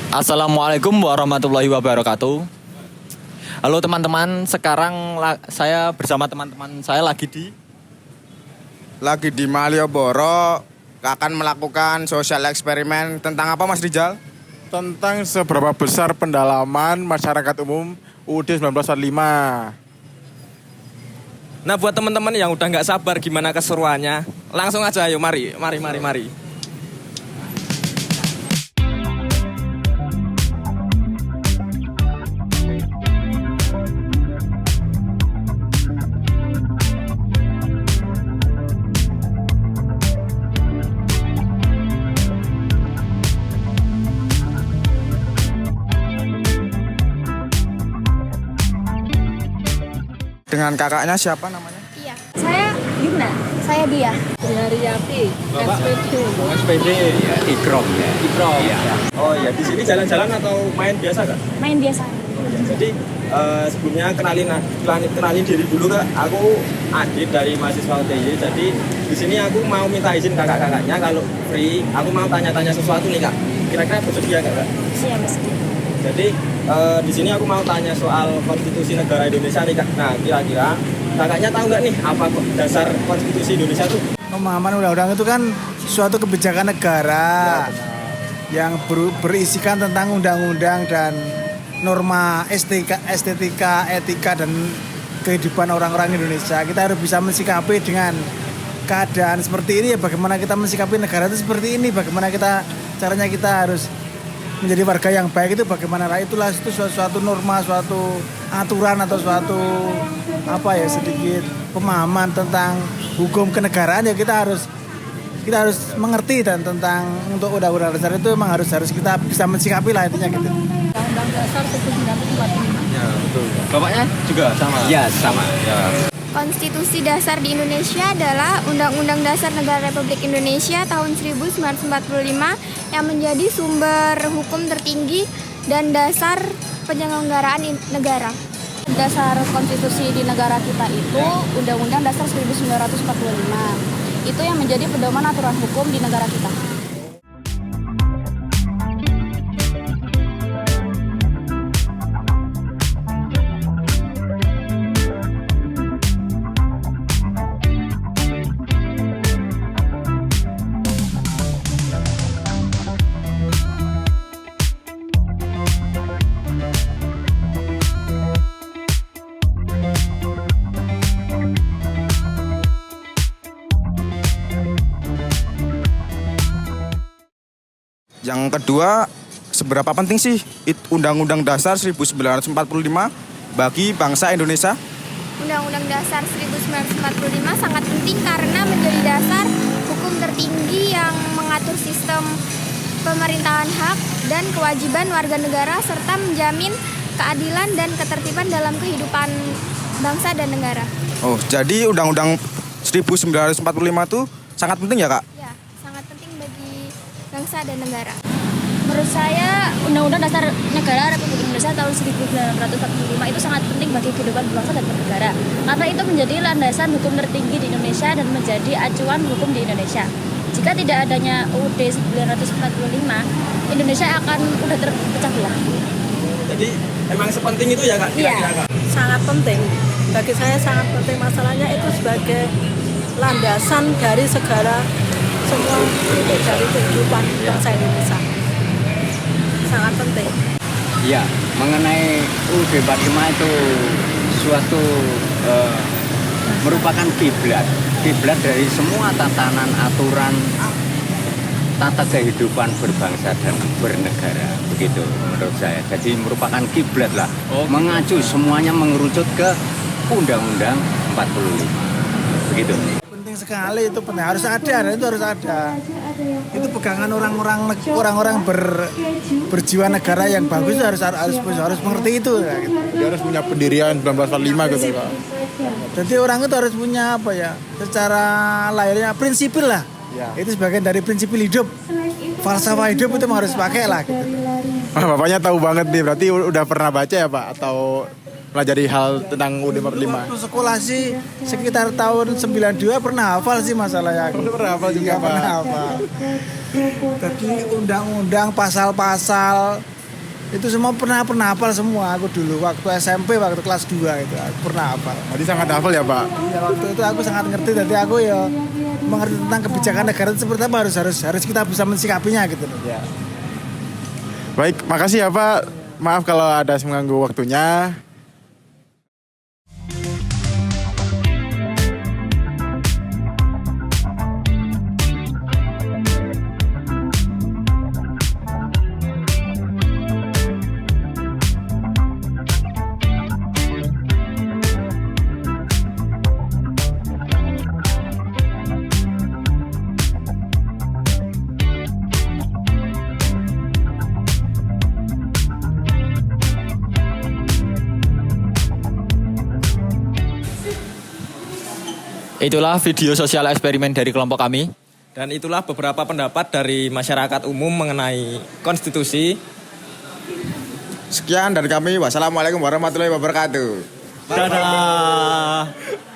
Assalamualaikum warahmatullahi wabarakatuh. Halo teman-teman, sekarang saya bersama teman-teman saya lagi di Malioboro akan melakukan sosial eksperimen tentang apa, Mas Rizal? Tentang seberapa besar pendalaman masyarakat umum UUD 1945. Nah, buat teman-teman yang udah nggak sabar gimana keseruannya, langsung aja ayo mari. Dengan kakaknya siapa namanya? Iya, saya Yuna, saya dia. Haryati, SPD. SPD ya, Ikrom ya. Ya. Oh ya, di sini jalan-jalan atau main biasa Kak? Main biasa. Jadi sebelumnya kenalin diri dulu Kak. Aku Adit dari mahasiswa UTY. Jadi di sini aku mau minta izin kakak-kakaknya kalau free, aku mau tanya-tanya sesuatu nih Kak. Kira-kira bersedia Kak? Siap, meski. Jadi di sini aku mau tanya soal konstitusi negara Indonesia nih Kak. Nah, kira-kira kakaknya tahu nggak nih apa dasar konstitusi Indonesia itu? Pemahaman undang-undang itu kan suatu kebijakan negara yang berisikan tentang undang-undang dan norma estetika, etika dan kehidupan orang-orang Indonesia. Kita harus bisa mensikapi dengan keadaan seperti ini ya, bagaimana kita mensikapi negara itu seperti ini, bagaimana caranya kita harus menjadi warga yang baik itu bagaimana. Itulah itu suatu norma, suatu aturan atau suatu sedikit pemahaman tentang hukum kenegaraan ya, kita harus mengerti, dan tentang untuk undang-undang dasar itu memang harus kita bisa mensikapi lah intinya gitu. Undang-Undang Dasar 1945. Ya, betul. Bapaknya juga sama? Ya, sama. Ya. Konstitusi dasar di Indonesia adalah Undang-Undang Dasar Negara Republik Indonesia tahun 1945 yang menjadi sumber hukum tertinggi dan dasar penyelenggaraan negara. Dasar konstitusi di negara kita itu Undang-Undang Dasar 1945. Itu yang menjadi pedoman aturan hukum di negara kita. Yang kedua, seberapa penting sih Undang-Undang Dasar 1945 bagi bangsa Indonesia? Undang-Undang Dasar 1945 sangat penting karena menjadi dasar hukum tertinggi yang mengatur sistem pemerintahan hak dan kewajiban warga negara serta menjamin keadilan dan ketertiban dalam kehidupan bangsa dan negara. Oh, jadi Undang-Undang 1945 itu sangat penting ya Kak? Ya, sangat penting bagi bangsa dan negara. Menurut saya, Undang-Undang Dasar Negara Republik Indonesia tahun 1945 itu sangat penting bagi kehidupan bangsa dan bernegara. Karena itu menjadi landasan hukum tertinggi di Indonesia dan menjadi acuan hukum di Indonesia. Jika tidak adanya UUD 1945, Indonesia akan udah terpecah belah. Jadi emang sepenting itu ya Kak? Kira-kira, Kak? Sangat penting. Bagi saya sangat penting, masalahnya itu sebagai landasan dari segala semua titik dari kehidupan bangsa Indonesia. Sangat penting. Ya, mengenai UUD 45 itu suatu merupakan kiblat dari semua tatanan aturan tata kehidupan berbangsa dan bernegara, begitu menurut saya. Jadi merupakan kiblat lah, mengacu semuanya mengerucut ke Undang-Undang 45, begitu. Penting sekali, itu penting, harus ada. Itu pegangan orang-orang berjiwa negara yang bagus harus mengerti itu ya, gitu. Dia harus punya pendirian 1945 gitu Kak. Jadi orang itu harus punya secara lahirnya prinsipil lah. Ya. Itu sebagian dari prinsipil hidup. Falsafah hidup itu harus pakai lah gitu. Bapaknya tahu banget nih, berarti udah pernah baca ya Pak, atau pelajari hal tentang UUD 45? Waktu sekolah sih sekitar tahun 92 pernah hafal sih masalahnya. Pernah hafal juga Pak? Pernah hafal. Jadi undang-undang pasal-pasal Itu semua pernah hafal semua aku dulu waktu SMP, waktu kelas 2 itu aku pernah hafal. Berarti sangat hafal ya Pak? Ya waktu itu aku sangat ngerti, jadi aku ya mengerti tentang kebijakan negara itu seperti apa, harus kita bisa mensikapinya gitu loh. Ya. Baik, makasih ya Pak. Maaf kalau ada mengganggu waktunya. Itulah video sosial eksperimen dari kelompok kami. Dan itulah beberapa pendapat dari masyarakat umum mengenai konstitusi. Sekian dari kami. Wassalamualaikum warahmatullahi wabarakatuh. Dadah.